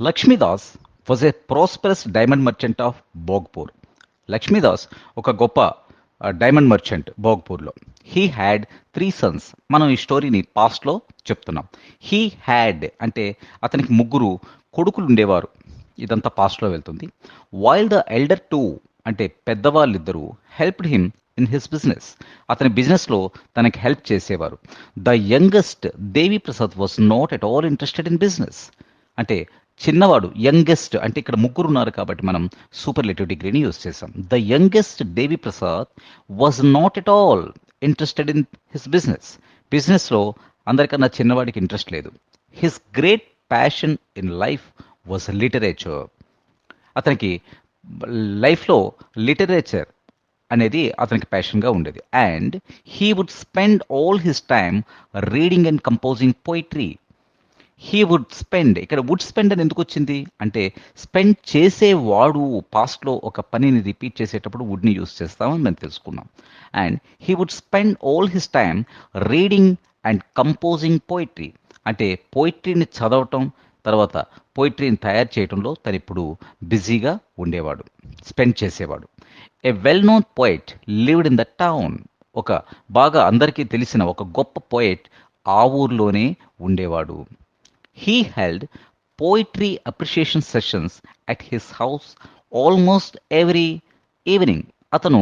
Lakshmidas was a prosperous diamond merchant of Bhogpur. Lakshmidas ఒక గొప్ప diamond merchant భోగ్పూర్లో. He had 3 sons. మనం ఈ స్టోరీని పాస్ట్లో చెప్తున్నాం. హీ హ్యాడ్ అంటే అతనికి 3 కొడుకులు ఉండేవారు. ఇదంతా పాస్ట్లో వెళ్తుంది. వైల్ ద ఎల్డర్ 2 అంటే పెద్దవాళ్ళిద్దరూ helped him in his business. అతని బిజినెస్లో తనకి హెల్ప్ చేసేవారు. The youngest Devi Prasad was not at all interested in business. అంటే చిన్నవాడు యంగెస్ట్ అంటే ఇక్కడ 3 ఉన్నారు కాబట్టి మనం సూపర్లేటివ్ డిగ్రీని యూజ్ చేసాం. The youngest Devi Prasad was not at all interested in his business. బిజినెస్లో అందరికన్నా చిన్నవాడికి ఇంట్రెస్ట్ లేదు. His great passion in life was literature. అతనికి లైఫ్లో లిటరేచర్ అనేది అతనికి ప్యాషన్గా ఉండేది. And he would spend all his time reading and composing poetry. He would spend, ఇక్కడ వుడ్ స్పెండ్ అని ఎందుకు వచ్చింది అంటే స్పెండ్ చేసేవాడు. పాస్ట్లో ఒక పనిని రిపీట్ చేసేటప్పుడు వుడ్ని యూస్ చేస్తామని మనం తెలుసుకున్నాం. And he would spend all his time reading and composing poetry అంటే పోయిట్రీని చదవటం, తర్వాత పోయిట్రీని తయారు చేయడంలో తను ఇప్పుడు బిజీగా ఉండేవాడు, స్పెండ్ చేసేవాడు. ఏ well known poet lived in the town. ఒక బాగా అందరికీ తెలిసిన ఒక గొప్ప పోయిట్ ఆ ఊర్లోనే ఉండేవాడు. He held poetry appreciation sessions at his house almost every evening. అతను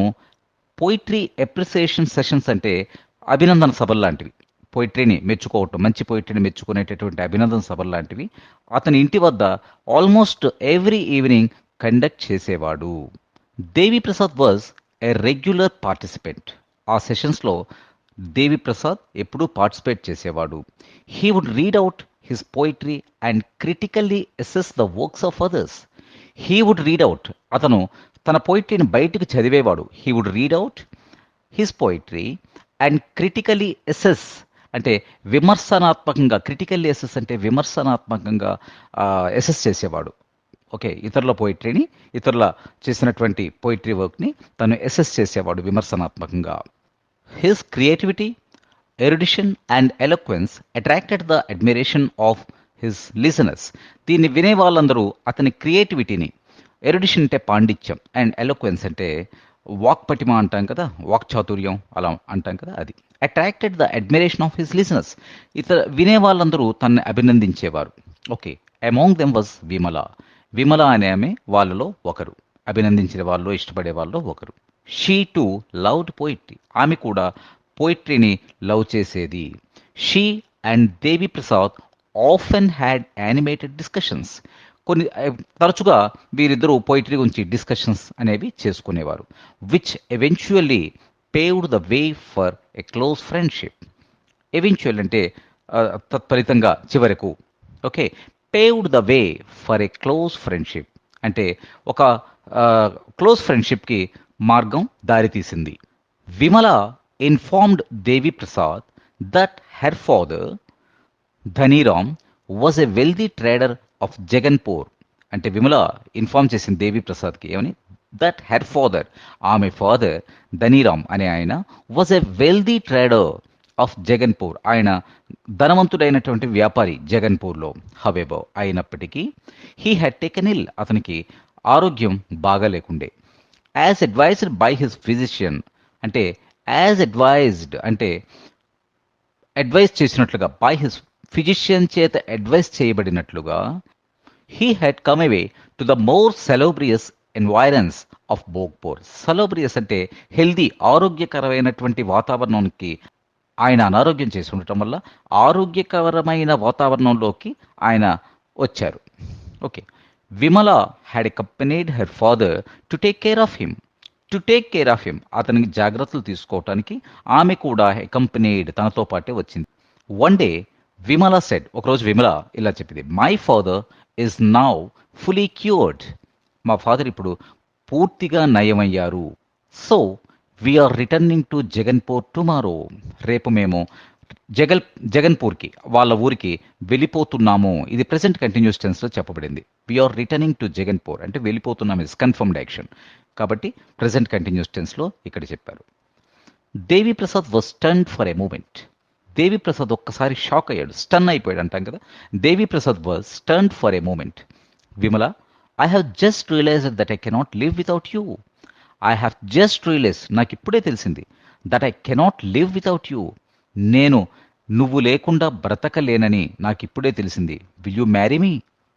పోయిట్రీ అప్రిసియేషన్ సెషన్స్ అంటే అభినందన సభలు లాంటివి, పోయిట్రీని మెచ్చుకోవటం, మంచి పోయిట్రీని మెచ్చుకునేటటువంటి అభినందన సభలు లాంటివి అతని ఇంటి వద్ద ఆల్మోస్ట్ ఎవ్రీ ఈవినింగ్ కండక్ట్ చేసేవాడు. Devi Prasad was a regular participant. ఆ సెషన్స్లో దేవి ప్రసాద్ ఎప్పుడూ పార్టిసిపేట్ చేసేవాడు. He would read out his poetry and critically assess the works of others. He would read out, అతను తన పోయిట్రీని బయటికి చదివేవాడు. He would read out his poetry and critically assess అంటే విమర్శనాత్మకంగా, critically assess అంటే విమర్శనాత్మకంగా అసెస్ చేసేవాడు. ఓకే, ఇతరుల పోయిట్రీని, ఇతరుల చేసినటువంటి పోయిట్రీ వర్క్ని తను అసెస్ చేసేవాడు విమర్శనాత్మకంగా. His creativity, erudition and eloquence attracted the admiration of his listeners. దీన్ని వినే వాళ్ళందరూ అతని క్రియేటివిటీని, ఎరుడిషన్ అంటే పాండిత్యం అండ్ ఎలోక్వెన్స్ అంటే వాక్పటిమ అంటాం కదా, వాక్చాతుర్యం అలా అంటాం కదా, అది attracted the admiration of his listeners. ఇతర వినే వాళ్ళందరూ తనని అభినందించేవారు. Okay, among them was Vimala. Vimala అనే ఆమె వాళ్ళలో ఒకరు, అభినందించిన వాళ్ళు, ఇష్టపడే వాళ్ళు ఒకరు. She too loved poetry. ఆమె కూడా పోయిట్రీని లవ్ చేసేది. She and Devi Prasad often had animated discussions. తరచుగా వీరిద్దరూ పోయిట్రీ గురించి డిస్కషన్స్ అనేవి చేసుకునేవారు. Which eventually paved the way for a close friendship. Eventual అంటే తత్ఫలితంగా చివరకు. Okay, paved the way for a close friendship అంటే ఒక క్లోజ్ ఫ్రెండ్షిప్కి మార్గం దారితీసింది. Vimala informed Devi Prasad that her father, Dhaniram, was a wealthy trader of Jaganpur. అంటే Vimala inform చేసింది దేవి ప్రసాద్కి ఏమని, దట్ హెర్ ఫాదర్, ఆమె ఫాదర్ ధనీరామ్ అనే ఆయన, was a wealthy trader of Jaganpur. ఆయన ధనవంతుడైనటువంటి వ్యాపారి జగన్పూర్లో. హవెవర్ అయినప్పటికీ హీ హ్యాడ్ టేకెన్ ఇల్, అతనికి ఆరోగ్యం బాగా లేకుండే. As advised by his physician అంటే యాజ్ అడ్వైజ్డ్ అంటే అడ్వైజ్ చేసినట్లుగా, బై హిస్ ఫిజిషియన్ చేత అడ్వైజ్ చేయబడినట్లుగా, he had come away to the more salubrious environs of Bhogpur. Salubrious అంటే హెల్దీ, ఆరోగ్యకరమైనటువంటి వాతావరణానికి ఆయన అనారోగ్యం చేసి ఉండటం వల్ల ఆరోగ్యకరమైన వాతావరణంలోకి ఆయన వచ్చారు. Okay, Vimala had accompanied her father to take care of him. To take care of him అతనికి జాగ్రత్తలు తీసుకోవటానికి ఆమె కూడా అకంపెనీడ్, తనతో పాటే వచ్చింది. వన్ డే విమల సెడ్, ఒకరోజు విమల ఇలా చెప్పింది, my father is now fully cured. మా ఫాదర్ ఇప్పుడు పూర్తిగా నయమయ్యారు. So we're returning to Jaganpur tomorrow. రేపు మేము జగన్పూర్కి, వాళ్ళ ఊరికి వెళ్ళిపోతున్నాము. ఇది ప్రెసెంట్ కంటిన్యూస్ టెన్స్లో చెప్పబడింది. వీఆర్ రిటర్నింగ్ టు జగన్పూర్ అంటే వెళ్ళిపోతున్నాము, ఇస్ కన్ఫర్మ్డ్ యాక్షన్ కాబట్టి ప్రెసెంట్ కంటిన్యూస్ టెన్స్లో ఇక్కడ చెప్పారు. Devi Prasad was stunned for a moment. Devi Prasad ఒక్కసారి షాక్ అయ్యాడు, స్టన్ అయిపోయాడు అంటాం కదా. Devi Prasad was stunned for a moment. Vimala, I have just realised that I cannot live without you. I have just realise, నాకు ఇప్పుడే తెలిసింది, that I cannot live without you. నేను నువ్వు లేకుండా బ్రతకలేనని నాకు ఇప్పుడే తెలిసింది. Will you marry me?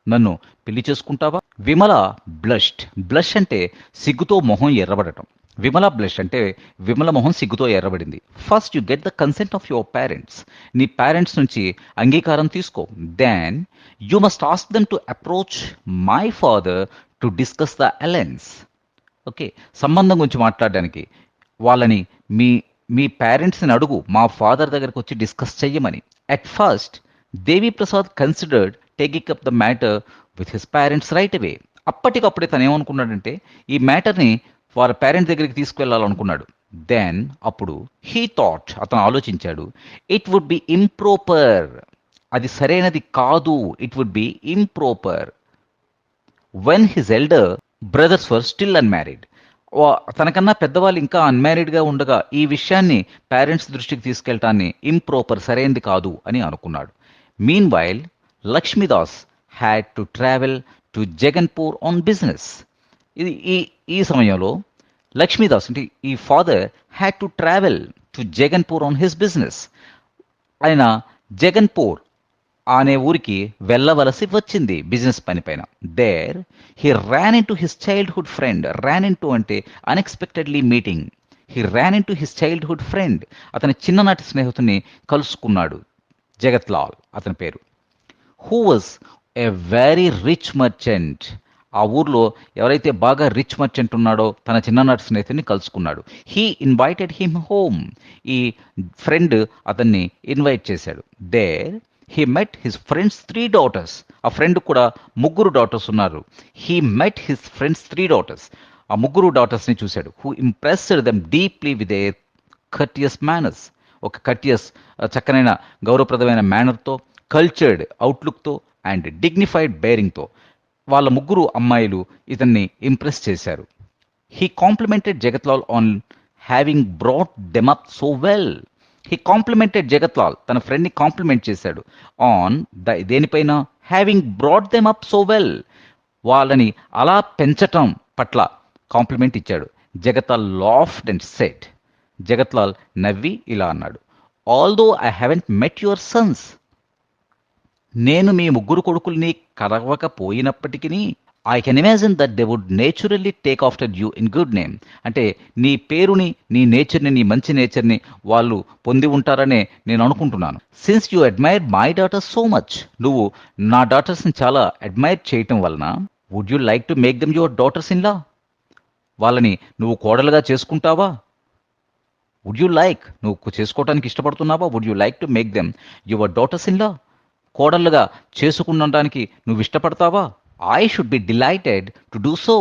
నన్ను పెళ్లి చేసుకుంటావా? విమల బ్లష్డ్. బ్లష్ అంటే సిగ్గుతో మొహం ఎర్రబడటం. విమల బ్లష్ అంటే విమల మొహం సిగ్గుతో ఎర్రబడింది. First you get the consent of your parents. నీ పేరెంట్స్ నుంచి అంగీకారం తీసుకో. Then you must ask them to approach my father to discuss the alliance. Okay, సంబంధం గురించి మాట్లాడడానికి వాళ్ళని మీ మీ పేరెంట్స్ని అడుగు, మా ఫాదర్ దగ్గరకు వచ్చి డిస్కస్ చెయ్యమని. At first Devi Prasad considered taking up the matter with his parents right away. అప్పటికప్పుడే తను ఏమనుకున్నాడంటే ఈ మ్యాటర్ని వారి పేరెంట్స్ దగ్గరికి తీసుకువెళ్ళాలనుకున్నాడు. దెన్ అప్పుడు హీ థాట్, అతను ఆలోచించాడు, ఇట్ వుడ్ బి ఇంప్రోపర్, అది సరైనది కాదు, it would be improper when his elder brothers were still unmarried. తనకన్నా పెద్దవాళ్ళు ఇంకా అన్మ్యారీడ్గా ఉండగా ఈ విషయాన్ని పేరెంట్స్ దృష్టికి తీసుకెళ్ళటాన్ని ఇంప్రోపర్, సరైనది కాదు అని అనుకున్నాడు. Meanwhile Lakshmidas had to travel to Jaganpur on business. ఇది ఈ ఈ సమయంలో లక్ష్మీదాస్ అంటే ఈ father had to travel to Jaganpur on his business. ఆయన జగన్పూర్ అనే ఊరికి వెళ్ళవలసి వచ్చింది బిజినెస్ పని పైన. There he ran into his childhood friend. Ran into అంటే unexpectedly meeting. He ran into his childhood friend. అతని చిన్ననాటి స్నేహితుని కలుసుకున్నాడు. జగత్లాల్ అతని పేరు. Who was a very rich merchant. ఆ ఊర్లో ఎవరైతే బాగా రిచ్ మర్చెంట్ ఉన్నాడో తన చిన్ననాటి స్నేహితుడిని కలుసుకున్నాడు. He invited him home. ఈ ఫ్రెండ్ అతన్ని ఇన్వైట్ చేశాడు. There he met his friend's 3 daughters. ఆ ఫ్రెండ్ కూడా ముగ్గురు డాటర్స్ ఉన్నారు. He met his friend's 3 daughters. ఆ ముగ్గురు డాటర్స్ని చూశాడు. Who impressed them deeply with a courteous manners. ఒక కర్టియస్, చక్కనైన గౌరవప్రదమైన మేనర్తో, కల్చర్డ్ అవుట్లుక్తో అండ్ డిగ్నిఫైడ్ బేరింగ్తో వాళ్ళ ముగ్గురు అమ్మాయిలు ఇతన్ని ఇంప్రెస్ చేశారు. He complimented Jagatlal on having brought them up so well. He complimented Jagatlal, తన ఫ్రెండ్ని కాంప్లిమెంట్ చేశాడు. ఆన్ దేనిపైన? Having brought them up so well, వాళ్ళని అలా పెంచటం పట్ల కాంప్లిమెంట్ ఇచ్చాడు. Jagatlal laughed and said. Jagatlal నవ్వి ఇలా అన్నాడు, although I haven't met your sons. నేను మీ ముగ్గురు కొడుకుల్ని కలవకపోయినప్పటికీ I can imagine that they would naturally take after you in good name. అంటే నీ పేరుని, నీ నేచర్ని, నీ మంచి నేచర్ని వాళ్ళు పొంది ఉంటారనే నేను అనుకుంటున్నాను. Since you admire my daughters so much, నువ్వు నా డాటర్స్ని చాలా అడ్మైర్ చేయటం వలన, would you like to make them your daughters in law. వాళ్ళని నువ్వు కోడలుగా చేసుకుంటావా? వుడ్ యూ లైక్, నువ్వు చేసుకోవడానికి ఇష్టపడుతున్నావా? Would you like to make them your daughters in law. కోడళ్ళుగా చేసుకునడానికి నువ్వు ఇష్టపడతావా? I should be delighted to do so.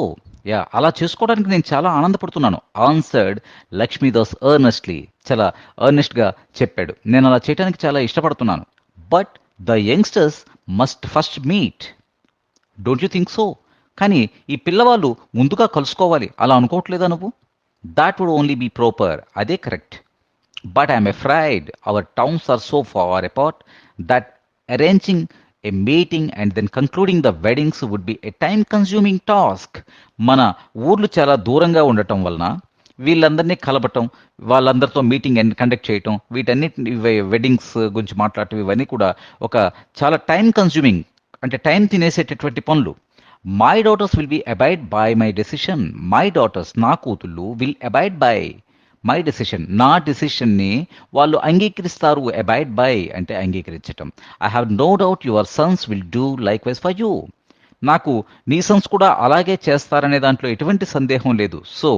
Yeah, అలా చేసుకోవడానికి నేను చాలా ఆనందపడుతున్నాను. Answered Lakshmidas earnestly. చాలా ఎర్నెస్ట్గా చెప్పాడు, నేను అలా చేయడానికి చాలా ఇష్టపడుతున్నాను. But the youngsters must first meet, don't you think so? కానీ ఈ పిల్లవాళ్ళు ముందుగా కలుసుకోవాలి, అలా అనుకోవట్లేదా నువ్వు? That would only be proper, అదే correct. But I'm afraid our towns are so far apart that arranging a meeting and then concluding the weddings would be a time consuming task. మన ఊర్లు చాలా దూరంగా ఉండటం వలన వీళ్ళందరినీ కలపటం, వాళ్ళందరితో మీటింగ్ కండక్ట్ చేయటం, వీటన్నిటి వెడ్డింగ్స్ గురించి మాట్లాడటం, ఇవన్నీ కూడా ఒక చాలా టైం కన్స్యూమింగ్, అంటే టైం తినేసేటటువంటి పనులు. My daughters will be abide by my decision. My daughters, నా కూతుళ్ళు, will abide by my decision, నా డెసిషన్ని వాళ్ళు అంగీకరిస్తారు. అబైడ్ బై అంటే అంగీకరించటం. I have no doubt your sons will do likewise for you. నాకు నీ సన్స్ కూడా అలాగే చేస్తారనే దాంట్లో ఎటువంటి సందేహం లేదు. So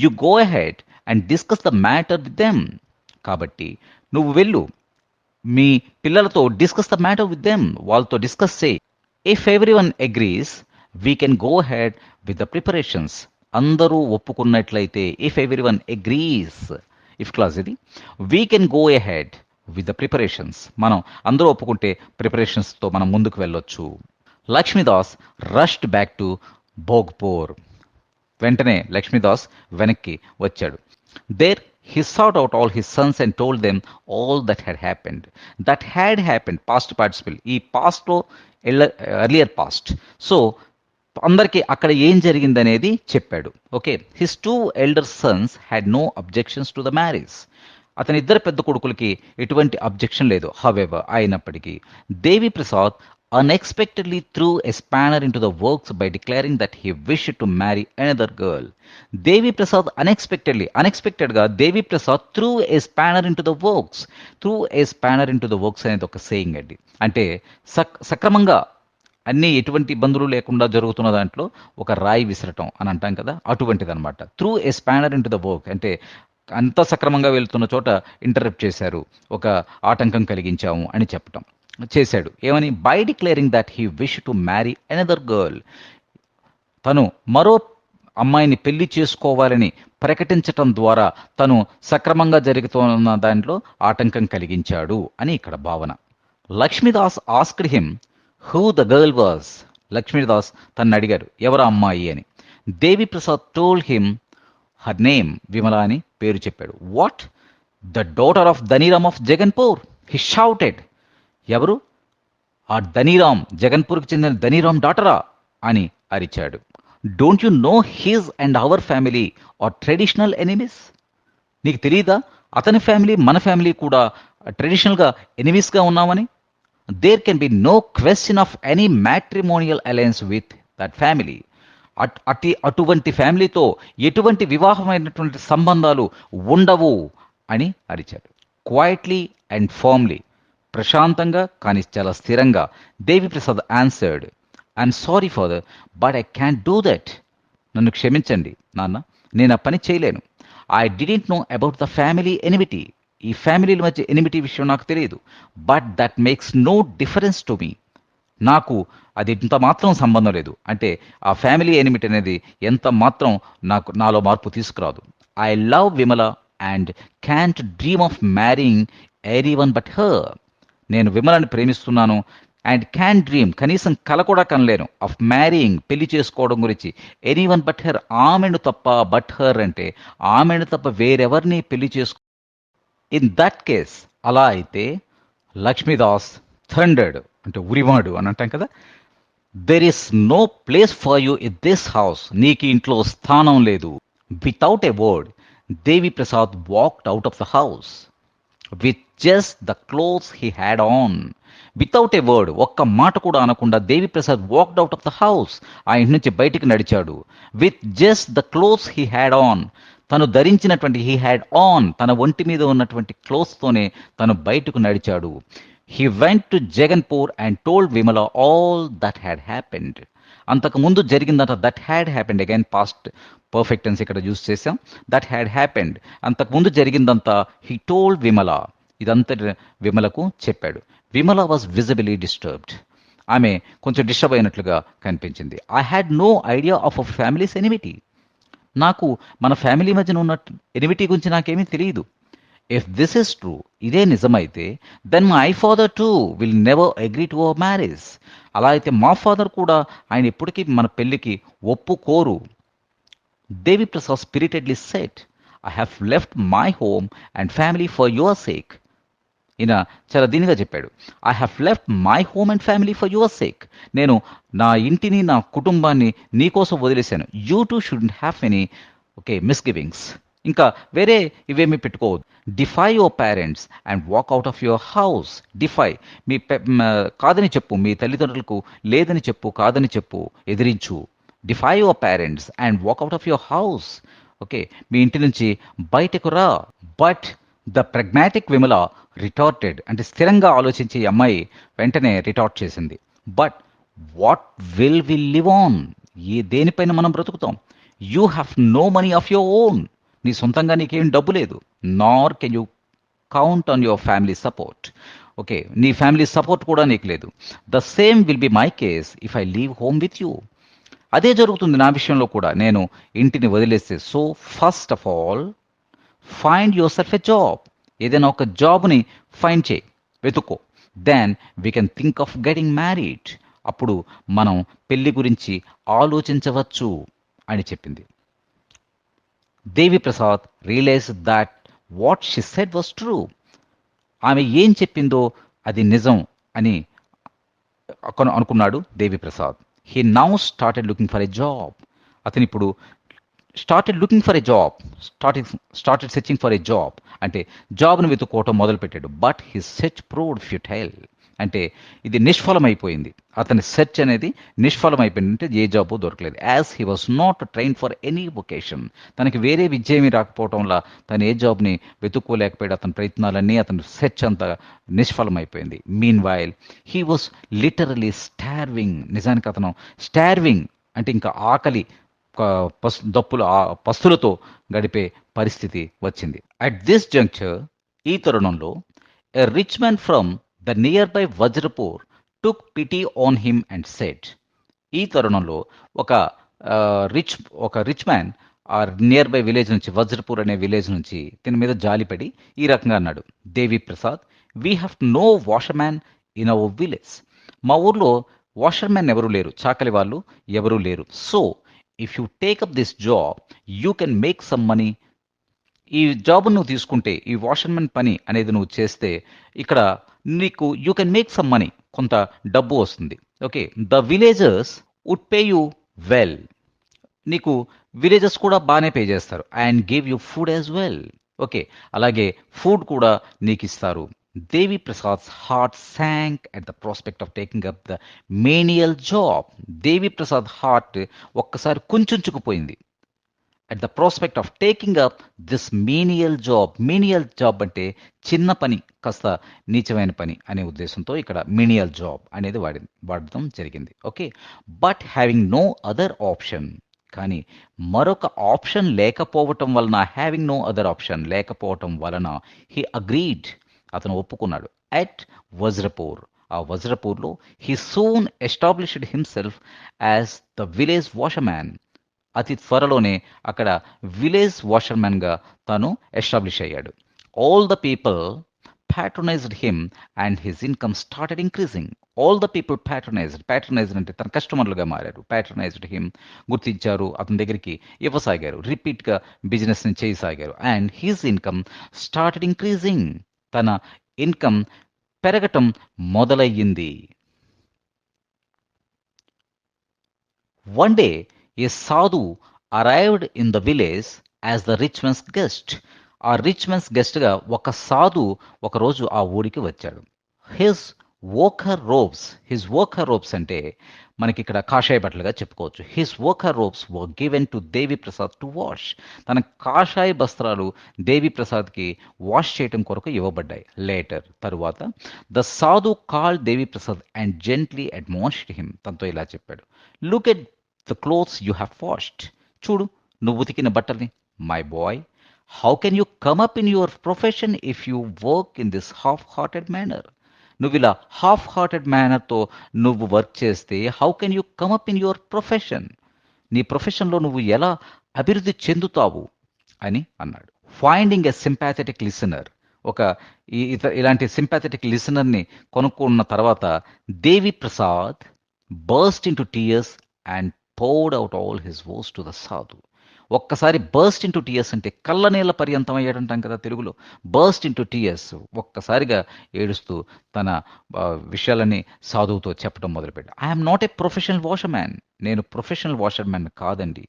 you go ahead and discuss the matter with them. కాబట్టి నువ్వు వెళ్ళు, మీ పిల్లలతో discuss the matter with them, వాళ్ళతో డిస్కస్ చేయి. If everyone agrees we can go ahead with the preparations. అందరూ ఒప్పుకున్నట్లయితే, if everyone agrees, if clause ఇది, we can go ahead with the preparations. మనం అందరూ ఒప్పుకుంటే ప్రిపరేషన్స్తో మనం ముందుకు వెళ్ళొచ్చు. Lakshmidas rushed back to Bhogpur. వెంటనే లక్ష్మీదాస్ వెనక్కి వచ్చాడు. There he sought out all his sons and told them all that had happened. That had happened, past participle. ఈ పాస్ట్లో ఎర్లియర్ పాస్ట్. సో అందరికీ అక్కడ ఏం జరిగిందనేది చెప్పాడు. Okay, his two elder sons had no objections to the marriage. అతని ఇద్దరు పెద్ద కొడుకులకి ఎటువంటి అబ్జెక్షన్ లేదు. హవెవర్, అయినప్పటికీ దేవి Prasad unexpectedly threw a spanner into the works by declaring that he wished to marry another girl. Devi Prasad అన్ఎక్స్పెక్టెడ్గా Devi Prasad threw a spanner into the works. Threw a spanner into the works అనేది ఒక సేయింగ్ అండి. అంటే సక్రమంగా అన్నీ ఎటువంటి ఇబ్బందులు లేకుండా జరుగుతున్న దాంట్లో ఒక రాయి విసరటం అని అంటాం కదా, అటువంటిది అనమాట. Through a spanner into the work అంటే అంతా సక్రమంగా వెళ్తున్న చోట ఇంటరప్ట్ చేశారు, ఒక ఆటంకం కలిగించాము అని చెప్పటం చేశాడు. ఏమని? By declaring that he wish to marry another girl. తను మరో అమ్మాయిని పెళ్లి చేసుకోవాలని ప్రకటించటం ద్వారా తను సక్రమంగా జరుగుతున్న దాంట్లో ఆటంకం కలిగించాడు అని ఇక్కడ భావన. Lakshmidas asked him who the girl was. Lakshmidas తను అడిగారు ఎవరు అమ్మాయి అని. Devi Prasad told him her name, Vimala అని పేరు చెప్పాడు. What, the daughter of Dhaniram of Jaganpur, he shouted. ఎవరు? ఆ ధనీరామ్, జగన్పూర్కి చెందిన ధనీరామ్ డాటరా అని అరిచాడు. Don't you know his and our family are traditional enemies. నీకు తెలియదా అతని ఫ్యామిలీ మన ఫ్యామిలీ కూడా ట్రెడిషనల్గా ఎనిమీస్గా ఉన్నామని? There can be no question of any matrimonial alliance with that family. అటువంటి ఫ్యామిలీతో ఎటువంటి వివాహమైనటువంటి సంబంధాలు ఉండవు అని అరిచాడు. క్వైట్లీ అండ్ ఫర్మ్లీ, ప్రశాంతంగా కానీ చాలా స్థిరంగా Devi Prasad answered, I'm sorry father but I can do that. నన్ను క్షమించండి నాన్న, నేను ఆ పని చేయలేను. I didn't know about the family enmity. ఈ ఫ్యామిలీల మధ్య ఎనిమిటీ విషయం నాకు తెలియదు. But that makes no difference to me. నాకు అది ఇంత మాత్రం సంబంధం లేదు. అంటే ఆ ఫ్యామిలీ ఎనిమిటీ అనేది ఎంత మాత్రం నాలో మార్పు తీసుకురాదు. I love Vimala and can't dream of marrying anyone but her. నేను విమలని ప్రేమిస్తున్నాను అండ్ క్యాన్ డ్రీమ్, కనీసం కల కూడా కనలేను, ఆఫ్ మ్యారీయింగ్, పెళ్లి చేసుకోవడం గురించి, ఎనీవన్ బట్ హర్, ఆమెను తప్ప. బట్ హర్ అంటే ఆమెను తప్ప వేరెవరిని పెళ్లి చేసుకో. ఇన్ దట్ కేస్, అలా అయితే లక్ష్మీదాస్ థండర్డ్ అంటే ఉరివాడు అని అంటాం కదా. There is no place for you in this house. నీకు ఇంట్లో స్థానం లేదు. Without a word Devi Prasad walked out of the house with just the clothes he had on. Without a word, ఒక్క మాట కూడా అనకుండా Devi Prasad walked out of the house, ఆ ఇంటి నుంచి బయటికి నడిచాడు. With just the clothes he had on, తను ధరించినటువంటి హీ హ్యాడ్ ఆన్, తన ఒంటి మీద ఉన్నటువంటి క్లోత్స్తోనే తను బయటకు నడిచాడు. He went to Jaganpur and told Vimala all that had happened. అంతకుముందు జరిగిందంట. That had happened, again past perfect tense ఇక్కడ యూజ్ చేసాం. దట్ హ్యాడ్ హ్యాపెండ్, అంతకుముందు జరిగిందంతా హీ టోల్డ్ విమల, ఇదంతా విమలకు చెప్పాడు. విమల వాజ్ విజిబిలీ డిస్టర్బ్డ్, ఆమె కొంచెం డిస్టర్బ్ అయినట్లుగా కనిపించింది. I had no idea of a families enmity. నాకు మన ఫ్యామిలీ మధ్యన ఉన్న ఎనిమిటీ గురించి నాకేమీ తెలియదు. ఇఫ్ దిస్ ఇస్ ట్రూ, ఇదే నిజమైతే, then my father too will never agree to our marriage. అలా అయితే మా ఫాదర్ కూడా ఆయన ఎప్పటికీ మన పెళ్లికి ఒప్పుకోరు. Devi Prasad spiritedly said, I have left my home and family for your sake. ఈయన చాలా దీనిగా చెప్పాడు. I have left my home and family for your sake. నేను నా ఇంటిని నా కుటుంబాన్ని నీకోసం వదిలేశాను. You too should have any misgivings. ఇంకా వేరే ఇవేమీ పెట్టుకోవద్దు. Defy your parents and walk out of your house. Defy, మీ కాదని చెప్పు, మీ తల్లిదండ్రులకు లేదని చెప్పు, కాదని చెప్పు, ఎదిరించు. Defy your parents and walk out of your house. మీ ఇంటి నుంచి బయటకు రా. But the pragmatic Vimala retorted, అంటే స్థిరంగా ఆలోచించే ఈ అమ్మాయి వెంటనే రిటార్ట్ చేసింది. But what will we live on? దేనిపైన మనం బ్రతుకుతాం? You have no money of your own. నీ సొంతంగా నీకేం డబ్బు లేదు. Nor can you count on your family support. నీ ఫ్యామిలీ సపోర్ట్ కూడా నీకు లేదు. The same will be my case if I leave home with you. అదే జరుగుతుంది నా విషయంలో కూడా, నేను ఇంటిని వదిలేస్తే. So first of all find yourself a job. ఏదైనా ఒక జాబ్ని ఫైండ్ చేయి, వెతుక్కో. Then we can think of getting married. అప్పుడు మనం పెళ్లి గురించి ఆలోచించవచ్చు అని చెప్పింది. Devi Prasad realise that what she said was true. ఆమె ఏం చెప్పిందో అది నిజం అని అనుకున్నాడు Deviprasad. He now started looking for a job. అతను ఇప్పుడు started looking for a job, started started searching for a job అంటే జాబ్ను వెతుక్కోవటం మొదలుపెట్టాడు. But his search proved futile అంటే ఇది నిష్ఫలమైపోయింది. అతని సెర్చ్ అనేది నిష్ఫలమైపోయింది, అంటే ఏ జాబు దొరకలేదు. As he was not train for any vacation, తనకి వేరే విద్య ఏమీ రాకపోవటం వల్ల తను ఏ జాబ్ని వెతుక్కోలేకపోయాడు. అతని ప్రయత్నాలన్నీ, అతని సెర్చ్ అంతా నిష్ఫలమైపోయింది. Meanwhile he was literally starving. నిజానికి అతను స్టార్వింగ్ అంటే ఇంకా ఆకలి, దప్పులు పస్తులతో గడిపే పరిస్థితి వచ్చింది. అట్ దిస్ జంక్చర్, ఈ తరుణంలో, a rich man from the nearby Vajrapur took pity on him and said. ఈ తరుణంలో ఒక రిచ్ ఒక రిచ్ మ్యాన్ ఆ నియర్ బై విలేజ్ నుంచి, వజ్రపూర్ అనే విలేజ్ నుంచి దీని మీద జాలిపడి ఈ రకంగా అన్నాడు, Devi Prasad, we have no washerman in our village. మా ఊర్లో వాషర్ మ్యాన్ ఎవరు లేరు, చాకలి వాళ్ళు ఎవరూ లేరు. So if you take up this job you can make some money. ఈ జాబ్ నువ్వు తీసుకుంటే, ఈ వాషర్మెన్ పని అనేది నువ్వు చేస్తే ఇక్కడ నీకు you can make some money, కొంత డబ్బు వస్తుంది. Okay, the villagers would pay you well. నీకు విలేజెస్ కూడా బాగానే పే చేస్తారు. And give you food as well. Okay, అలాగే ఫుడ్ కూడా నీకు ఇస్తారు. Devi Prasad's heart sank at the prospect of taking up the menial job. Devi Prasad heart ఒక్కసారి కుంచుకుపోయింది at the prospect of taking up this menial job. Menial job అంటే చిన్న పని, కాస్త నీచమైన పని అనే ఉద్దేశంతో ఇక్కడ మీనియల్ జాబ్ అనేది వాడడం జరిగింది. Okay, but having no other option, కానీ మరొక ఆప్షన్ లేకపోవటం వలన, హ్యావింగ్ నో అదర్ ఆప్షన్ లేకపోవటం వలన, హీ అగ్రీడ్, అతను ఒప్పుకున్నాడు. అట్ వజ్రపూర్, ఆ వజ్రపూర్లో he soon established himself as the village washerman. అతి త్వరలోనే అక్కడ విలేజ్ వాషర్మెన్గా తాను ఎస్టాబ్లిష్ అయ్యాడు. All the people patronised him and his income started increasing. All the people patronised అంటే తన కస్టమర్లుగా మారారు. ప్యాట్రనైజ్డ్ హిమ్, గుర్తించారు, అతని దగ్గరికి ఇవ్వసాగారు, రిపీట్గా బిజినెస్ని చేయసాగారు. And his income started increasing, తన ఇన్కమ్ పెరగటం మొదలయ్యింది. One day, a sadhu arrived in the village as the rich man's guest. ఆ రిచ్ మెన్స్ గెస్ట్గా ఒక సాధు ఒకరోజు ఆ ఊరికి వచ్చాడు. హిజ్ వర్కర్ రోబ్స్ అంటే మనకి ఇక్కడ కాషాయ బట్టలుగా చెప్పుకోవచ్చు. His worker robes were given to Devi Prasad to wash. తన కాషాయ వస్త్రాలు దేవి ప్రసాద్కి వాష్ చేయటం కొరకు ఇవ్వబడ్డాయి. లేటర్, తరువాత, the sadhu called Devi Prasad and gently admonished him. తనతో ఇలా చెప్పాడు, look at the clothes you have washed. చూడు, నువ్వు ఉతికిన బట్టల్ని. My boy, how can you come up in your profession if you work in this half hearted manner. నువ్వు ఇలా half hearted మేనర్తో నువ్వు వర్క్ చేస్తే how can you come up in your profession, నీ ప్రొఫెషన్లో నువ్వు ఎలా అభివృద్ధి చెందుతావు అని అన్నాడు. ఫైండింగ్ ఎ సింపాథెటిక్ లిసనర్, ఒక ఇలాంటి సింపాథెటిక్ లిసనర్ని కొనుక్కున్న తర్వాత Devi Prasad burst into tears and poured out all his woes to the sadhu. ఒక్కసారి బర్స్ట్ ఇంటూ టీయర్స్ అంటే కళ్ళ నీళ్ళ పర్యంతం అయ్యాడంటాం కదా తెలుగులో. బర్స్ట్ ఇంటూ టీయర్స్, ఒక్కసారిగా ఏడుస్తూ తన విషయాలని సాధువుతో చెప్పడం మొదలుపెట్టాడు. I'm not a professional washer man, నేను ప్రొఫెషనల్ వాషర్ మ్యాన్ కాదండి.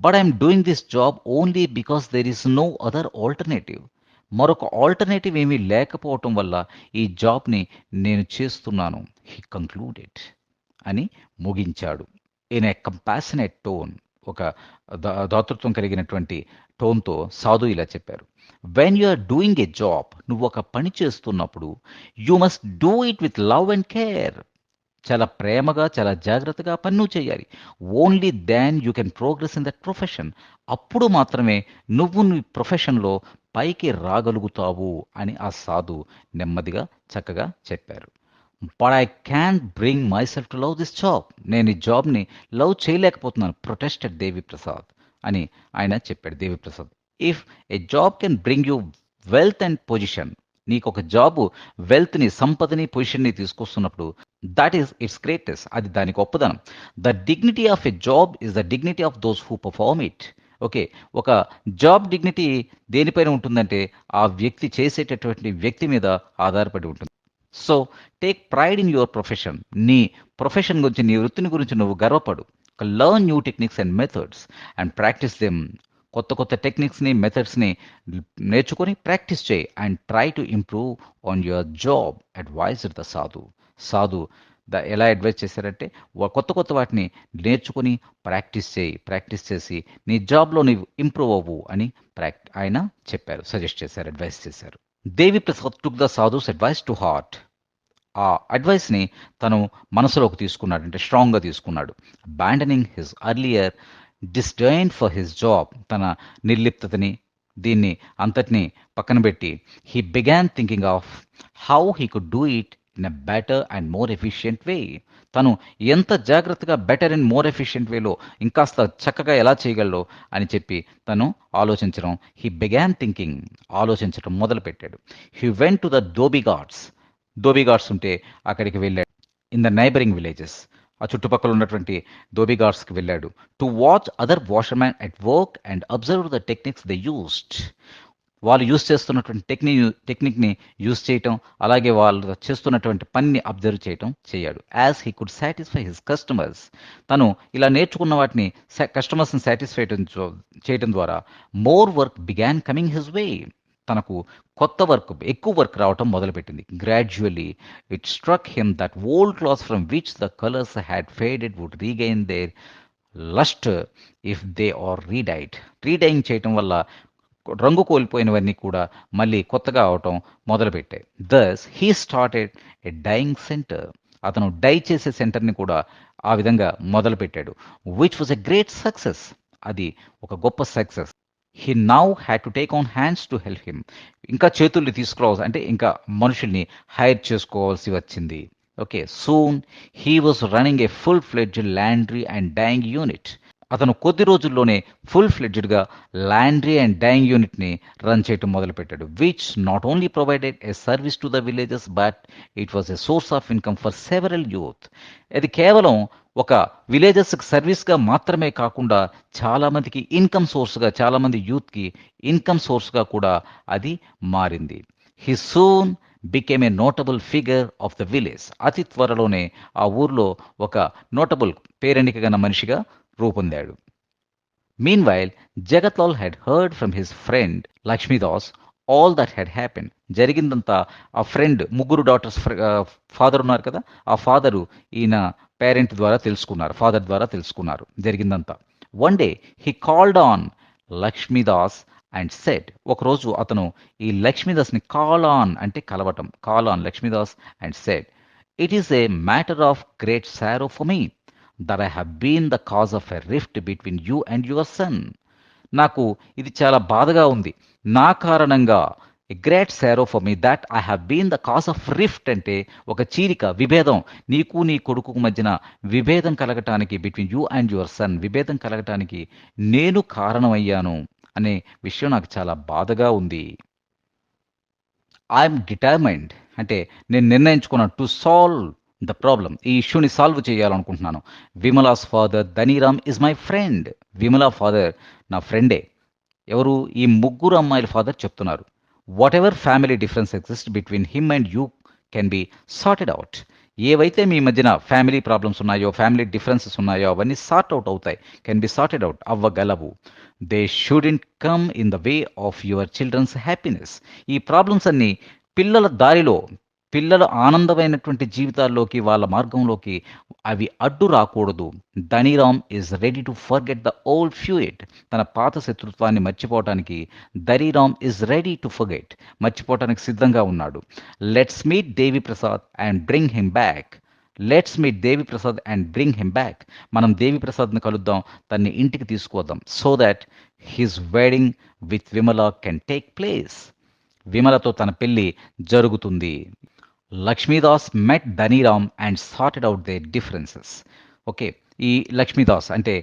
But I'm doing this job only because there is no other alternative. మరొక ఆల్టర్నేటివ్ ఏమీ లేకపోవటం వల్ల ఈ జాబ్ని నేను చేస్తున్నాను. హీ కంక్లూడెడ్ అని ముగించాడు. ఇన్ ఏ కంపాషనేట్ టోన్, ఒక దాతృత్వం కలిగినటువంటి టోన్తో సాధు ఇలా చెప్పారు, when you are doing a job, నువ్వు ఒక పని చేస్తున్నప్పుడు you must do it with love and care. చాలా ప్రేమగా, చాలా జాగ్రత్తగా పని నువ్వు చేయాలి. Only then you can progress in that profession. అప్పుడు మాత్రమే నువ్వు నీ ప్రొఫెషన్లో పైకి రాగలుగుతావు అని ఆ సాధు నెమ్మదిగా చక్కగా చెప్పారు. But I can bring my self to love this job. నేను ఈ జాబ్ని లవ్ చేయలేకపోతున్నాను, ప్రొటెస్టెడ్ దేవి ప్రసాద్ అని ఆయన చెప్పాడు. Devi Prasad, if a job can bring you wealth and position, నీకు ఒక జాబు వెల్త్ని, సంపదని, పొజిషన్ని తీసుకొస్తున్నప్పుడు దట్ ఈస్ ఇట్స్ గ్రేటెస్ట్, అది దాని గొప్పదనం. The dignity of a job is the dignity of those who perform it. Okay, ఒక జాబ్ డిగ్నిటీ దేనిపైన ఉంటుందంటే ఆ వ్యక్తి చేసేటటువంటి వ్యక్తి మీద ఆధారపడి ఉంటుంది. So take pride in your profession. నీ ప్రొఫెషన్ గురించి, నీ వృత్తిని గురించి నువ్వు గర్వపడు. Learn new techniques and methods and practice them. కొత్త కొత్త టెక్నిక్స్ని, మెథడ్స్ని నేర్చుకొని ప్రాక్టీస్ చేయి. And try to improve on your job. Advised the సాధు. సాధు ఎలా అడ్వైజ్ చేశారంటే, కొత్త కొత్త వాటిని నేర్చుకొని ప్రాక్టీస్ చేయి. ప్రాక్టీస్ చేసి నీ జాబ్లో నీవు ఇంప్రూవ్ అవ్వు అని ఆయన చెప్పారు, సజెస్ట్ చేశారు, అడ్వైస్ చేశారు. Devi Prasad took the sadhu's advice to heart. ఆ అడ్వైస్ని తను మనసులోకి తీసుకున్నాడు, అంటే స్ట్రాంగ్గా తీసుకున్నాడు. Abandoning his earlier disdain for his job. తన నిర్లిప్తతని, దీన్ని అంతటిని పక్కన పెట్టి he began thinking of how he could do it in a better and more efficient way. తను ఎంత జాగ్రత్తగా బెటర్ అండ్ మోర్ ఎఫిషియంట్ వేలో ఇంకాస్త చక్కగా ఎలా చేయగలడో అని చెప్పి తను ఆలోచించడం, హీ బిగాన్ థింకింగ్, ఆలోచించడం మొదలుపెట్టాడు. He went to the dhobi Ghats. Dhobi Ghats ఉంటే అక్కడికి వెళ్ళాడు. ఇన్ ద నైబరింగ్ విలేజెస్, ఆ చుట్టుపక్కల ఉన్నటువంటి ధోబీ ఘాట్స్కి వెళ్ళాడు. To watch other washerman at work and observe the techniques they used. వాళ్ళు యూస్ చేస్తున్నటువంటి టెక్నిక్ని యూస్ చేయటం, అలాగే వాళ్ళు చేస్తున్నటువంటి పనిని అబ్జర్వ్ చేయాడు. As he could satisfy his customers. తను ఇలా నేర్చుకున్న వాటిని కస్టమర్స్ని సాటిస్ఫై చేయడం ద్వారా more work began coming his way. తనకు కొత్త వర్క్, ఎక్కువ వర్క్ రావటం మొదలుపెట్టింది. Gradually it struck him that old clothes from which the colours had faded would regain there lustre if they are redyed. Redyeing చేయటం వల్ల రంగు కోల్పోయినవన్నీ కూడా మళ్ళీ కొత్తగా అవటం మొదలుపెట్టాయి. Thus he started a dyeing centre. అతను డై చేసే సెంటర్ని కూడా ఆ విధంగా మొదలుపెట్టాడు. Which was a great success. అది ఒక గొప్ప success. He now had to take on hands to help him. ఇంకా చేతుల్ని తీసుకురావాల్సి, అంటే ఇంకా మనుషుల్ని హైర్ చేసుకోవాల్సి వచ్చింది. Okay, soon he was running a full fledged laundry and dyeing unit. అతను కొద్ది రోజుల్లోనే ఫుల్ ఫ్లెడ్జ్డ్గా లాండ్రీ అండ్ డైయింగ్ యూనిట్ని రన్ చేయటం మొదలుపెట్టాడు. Which not only provided a service to the villages but it was a source of income for several youth. అది కేవలం ఒక విలేజెస్కి సర్వీస్గా మాత్రమే కాకుండా చాలామందికి ఇన్కమ్ సోర్స్గా, చాలామంది యూత్కి ఇన్కమ్ సోర్స్గా కూడా అది మారింది. He soon became a notable figure of the village. అతి త్వరలోనే ఆ ఊర్లో ఒక నోటబుల్, పేరెన్నిక గల మనిషిగా రూపొందాడు. Meanwhile Jagatlal had heard from his friend Lakshmidas all that had happen. జరిగిందంతా ఆ ఫ్రెండ్, ముగ్గురు డాటర్స్ ఫాదర్ ఉన్నారు కదా, ఆ ఫాదరు ఈయన పేరెంట్ ద్వారా తెలుసుకున్నారు, ఫాదర్ ద్వారా తెలుసుకున్నారు జరిగిందంతా. One day he called on Lakshmidas and said. ఒకరోజు అతను ఈ లక్ష్మీదాస్ని కాల్ ఆన్ అంటే కలవటం, call on Lakshmidas and said, it is a matter of great sorrow for me that I have been the cause of a rift between you and your son. నాకు ఇది చాలా బాధగా ఉంది. నా కారణంగా a great sorrow for me that I have been the cause of rift, అంటే ఒక చీలిక, విభేదం, నీకు నీ కొడుకు మధ్యన విభేదం కలగటానికి, between you and your son విభేదం కలగటానికి నేను కారణమయ్యాను అనే విషయం నాకు చాలా బాధగా ఉంది. ఐఎమ్ డిటర్మైండ్, అంటే నేను నిర్ణయించుకున్నాను, టు సాల్వ్ ద ప్రాబ్లం, ఈ ఇష్యూని సాల్వ్ చేయాలనుకుంటున్నాను. Vimala's father Dhaniram is my friend. Vimala father నా ఫ్రెండే. ఎవరు? ఈ ముగ్గురు అమ్మాయిల ఫాదర్ చెప్తున్నారు. Whatever family difference exist between him and you can be sorted out. ఏవైతే మీ మధ్యన ఫ్యామిలీ ప్రాబ్లమ్స్ ఉన్నాయో, ఫ్యామిలీ డిఫరెన్సెస్ ఉన్నాయో అవన్నీ సార్ట్ అవుట్ అవుతాయి, కెన్ బి సార్టెడ్ అవుట్, అవ్వగలవు. They shouldn't come in the way of your children's happiness. ఈ problems అన్నీ పిల్లల దారిలో, పిల్లల ఆనందమైనటువంటి జీవితాల్లోకి, వాళ్ళ మార్గంలోకి అవి అడ్డు రాకూడదు. Dhaniram is ready to forget the old feud. తన పాత శత్రుత్వాన్ని మర్చిపోవటానికి Dhaniram is ready to forget, మర్చిపోవటానికి సిద్ధంగా ఉన్నాడు. Let's meet Devi Prasad and bring him back. Let's meet Devi Prasad and bring him back. మనం దేవి ప్రసాద్ని కలుద్దాం, తన్ని ఇంటికి తీసుకువద్దాం, so that his wedding with Vimala can take place. విమలతో తన పెళ్లి జరుగుతుంది. Lakshmidas met Dhaniram and sorted out the differences. Okay, ఈ లక్ష్మీదాస్ అంటే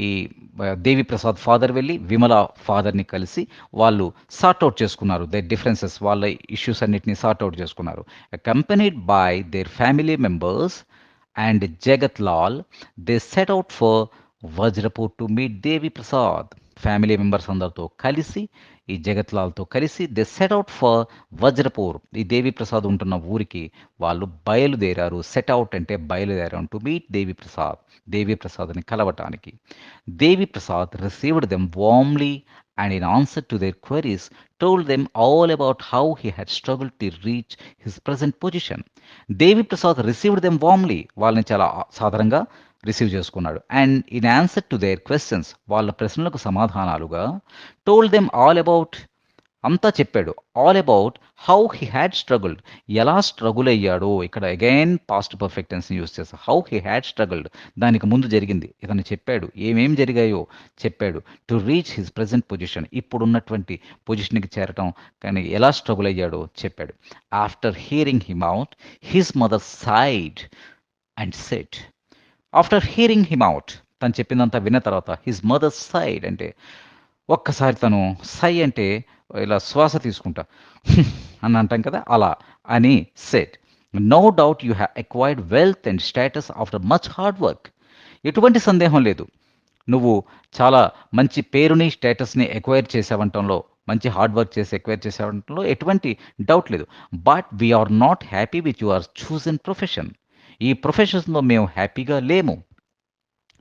ఈ దేవి ప్రసాద్ ఫాదర్ వెళ్ళి విమల ఫాదర్ని కలిసి వాళ్ళు సార్ట్ అవుట్ చేసుకున్నారు, దే డిఫరెన్సెస్, వాళ్ళ ఇష్యూస్ అన్నిటిని సార్ట్ అవుట్ చేసుకున్నారు. Accompanied by their family members and Jagat Lal, they set out for Vajrapur to meet Devi Prasad. Family members అందరితో కలిసి ఈ జగత్లాల్తో కలిసి they set out for Vajrapur, ఈ దేవి ప్రసాద్ ఉంటున్న ఊరికి వాళ్ళు బయలుదేరారు. సెట్ అవుట్ అంటే బయలుదేరారు టు మీట్ దేవి ప్రసాద్, దేవి ప్రసాద్ని కలవటానికి. Devi Prasad received them warmly and in answer to their queries told them all about how he had struggled to reach his present position. Devi Prasad received them warmly, వాళ్ళని చాలా సాధారణంగా రిసీవ్ చేసుకున్నాడు. And in answer to their questions, వాళ్ళ ప్రశ్నలకు సమాధానాలుగా told them all about, అంతా చెప్పాడు. All about how he had struggled, ఎలా struggle అయ్యాడో. ఇక్కడ అగైన్ పాస్ట్ పర్ఫెక్ట్ టెన్స్ని యూస్ చేస్తా. హౌ హీ హ్యాడ్ స్ట్రగుల్డ్, దానికి ముందు జరిగింది ఇతను చెప్పాడు, ఏమేం జరిగాయో చెప్పాడు. To reach his present position, ఇప్పుడున్నటువంటి పొజిషన్కి చేరటం కానీ ఎలా స్ట్రగుల్ అయ్యాడో చెప్పాడు. After hearing him out his mother side and set, after hearing him out, తను చెప్పిందంతా విన్న తర్వాత హిజ్ మదర్ సైడ్ అంటే ఒక్కసారి తను సై అంటే ఇలా శ్వాస తీసుకుంటా అని అంటాం కదా, అలా అని set. No doubt you have acquired wealth and status after much hard work, ఎటువంటి సందేహం లేదు, నువ్వు చాలా మంచి పేరుని స్టేటస్ని ఎక్వైర్ చేసావంటంలో, మంచి హార్డ్ వర్క్ చేసి ఎక్వైర్ చేసావంటంలో ఎటువంటి డౌట్ లేదు. But we're not happy with your chosen profession, ఈ ప్రొఫెషన్స్లో మేము హ్యాపీగా లేము.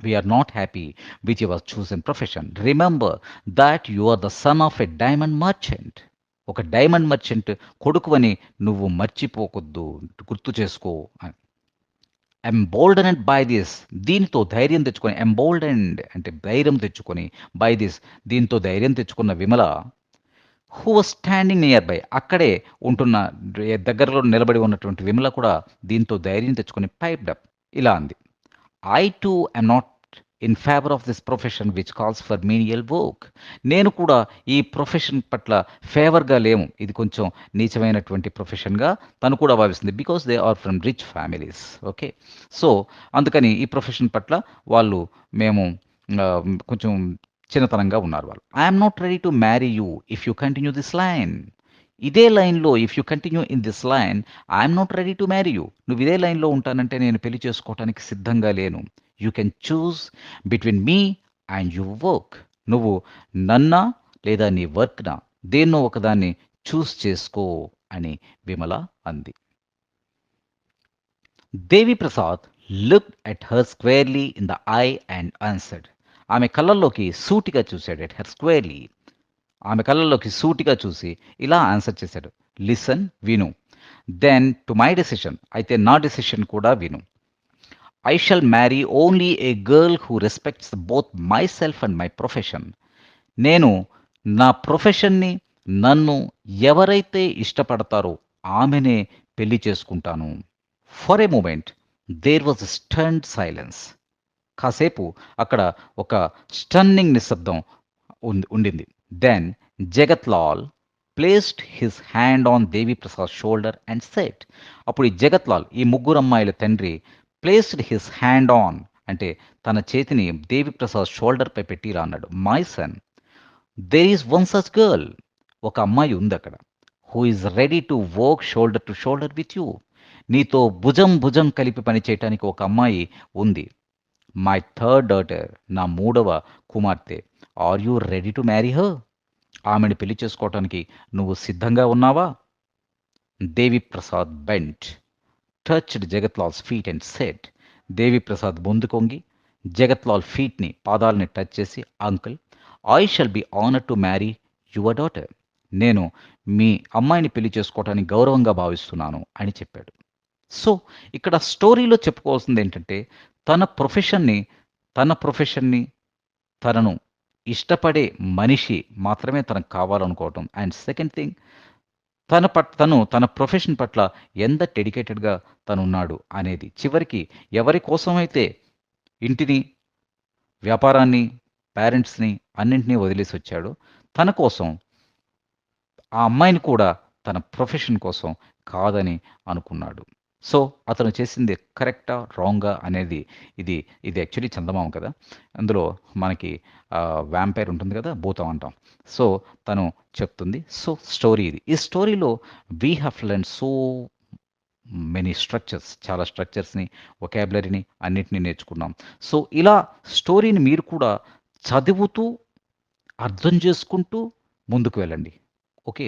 We are not happy with your chosen profession. Remember that you are the son of a diamond merchant. ఒక డైమండ్ మర్చెంట్ కొడుకువని నువ్వు మర్చిపోకొద్దు, గుర్తు చేసుకో. ఎంబోల్డెనెడ్ బై దిస్, దీనితో ధైర్యం తెచ్చుకొని, ఎంబోల్డెండ్ అంటే ధైర్యం తెచ్చుకొని, బై దిస్ దీంతో ధైర్యం తెచ్చుకున్న Vimala, who was standing near by, అక్కడే ఉంటున్న దగ్గరలో నిలబడి ఉన్నటువంటి విమల కూడా దీంతో ధైర్యం తెచ్చుకొని పైప్డ్ అప్, ఇలా అంది. I two am not in favour of this profession which calls for menial work. నేను కూడా ఈ ప్రొఫెషన్ పట్ల ఫేవర్గా లేము, ఇది కొంచెం నీచమైనటువంటి ప్రొఫెషన్గా తను కూడా భావిస్తుంది. Because they are from rich families. Okay, so అందుకని ఈ ప్రొఫెషన్ పట్ల వాళ్ళు మేము ఆ, కొంచెం చిన్నతనంగా ఉన్నారు వాళ్ళు. I'm not ready to marry you if you continue this line, ఇదే లైన్లో if you continue in this line I'm not ready to marry you, నువ్వు ఇదే లైన్లో ఉంటానంటే నేను పెళ్లి చేసుకోవటానికి సిద్ధంగా లేను. You can choose between me and your work, నువ్వు నన్నా లేదా నీ వర్క్నా దేన్నో ఒకదాన్ని చూస్ చేసుకో అని విమల అంది. Devi Prasad looked at her squarely in the eye and answered, ఆమె కళ్ళల్లోకి సూటిగా చూశాడు. అట్ హర్ స్క్వేర్లీ, ఆమె కళ్ళల్లోకి సూటిగా చూసి ఇలా ఆన్సర్ చేశాడు. లిసన్, విను. దెన్ టు మై డెసిషన్, అయితే నా డెసిషన్ కూడా విను. I shall marry only a girl who respects both myself and my profession. నేను నా ప్రొఫెషన్ని, నన్ను ఎవరైతే ఇష్టపడతారో ఆమెనే పెళ్లి చేసుకుంటాను. For a moment there was stunned silence. కాసేపు అక్కడ ఒక స్టన్నింగ్ నిశ్శబ్దం ఉండింది. Then Jagatlal placed his hand on Devi Prasad shoulder and said, అప్పుడు ఈ జగత్లాల్, ఈ ముగ్గురు అమ్మాయిల తండ్రి, ప్లేస్డ్ హిస్ హ్యాండ్ ఆన్ అంటే తన చేతిని దేవి ప్రసాద్ షోల్డర్ పై పెట్టి ఇలా అన్నాడు. My son, there is one such girl, ఒక అమ్మాయి ఉంది అక్కడ, who is ready to work shoulder to shoulder with you, నీతో భుజం భుజం కలిపి పనిచేయటానికి ఒక అమ్మాయి ఉంది. మై థర్డ్ డాటర్, నా మూడవ కుమార్తె. Are you ready to marry her, ఆమెను పెళ్లి చేసుకోవటానికి నువ్వు సిద్ధంగా ఉన్నావా? Devi Prasad bent, touched Jagatlal's feet and said, Devi Prasad ముందుకొంగి జగత్లాల్ ఫీట్ని, పాదాలని టచ్ చేసి, uncle, I shall be honour to marry your daughter, నేను మీ అమ్మాయిని పెళ్లి చేసుకోవటానికి గౌరవంగా భావిస్తున్నాను అని చెప్పాడు. సో ఇక్కడ స్టోరీలో చెప్పుకోవాల్సింది ఏంటంటే, తన ప్రొఫెషన్ని తన ప్రొఫెషన్ని తనను ఇష్టపడే మనిషి మాత్రమే తనకు కావాలనుకోవటం. అండ్ సెకండ్ థింగ్, తను తన ప్రొఫెషన్ పట్ల ఎంత డెడికేటెడ్గా తను ఉన్నాడు అనేది. చివరికి ఎవరి కోసమైతే ఇంటిని, వ్యాపారాన్ని, పేరెంట్స్ని అన్నింటినీ వదిలేసి వచ్చాడో, తన కోసం ఆ అమ్మాయిని కూడా తన ప్రొఫెషన్ కోసం కాదని అనుకున్నాడు. సో అతను చేసింది కరెక్టా రాంగా అనేది, ఇది ఇది యాక్చువల్లీ చందమామ కదా, అందులో మనకి వ్యాంపైర్ ఉంటుంది కదా, భూతం అంటాం. సో తను చెప్తుంది. సో స్టోరీ ఇది. ఈ స్టోరీలో we have learn so many structures, చాలా స్ట్రక్చర్స్ని, వొకాబులరీని అన్నిటిని నేర్చుకున్నాం. సో ఇలా స్టోరీని మీరు కూడా చదువుతూ అర్థం చేసుకుంటూ ముందుకు వెళ్ళండి. ఓకే.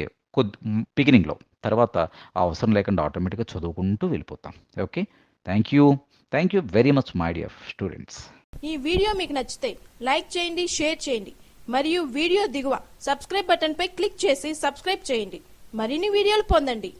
బిగినింగ్‌లో. తర్వాత ఆ అవసరం లేకుండా ఆటోమేటిక్‌గా చదువుకుంటూ వెళ్ళిపోతాం. Okay. Thank you. Thank you very much my dear students. ఈ వీడియో మీకు నచ్చితే లైక్ చేయండి, షేర్ చేయండి మరియు వీడియో దిగువ సబ్స్క్రైబ్ బటన్ పై క్లిక్ చేసి సబ్స్క్రైబ్ చేయండి. మరిన్ని వీడియోలు పొందండి.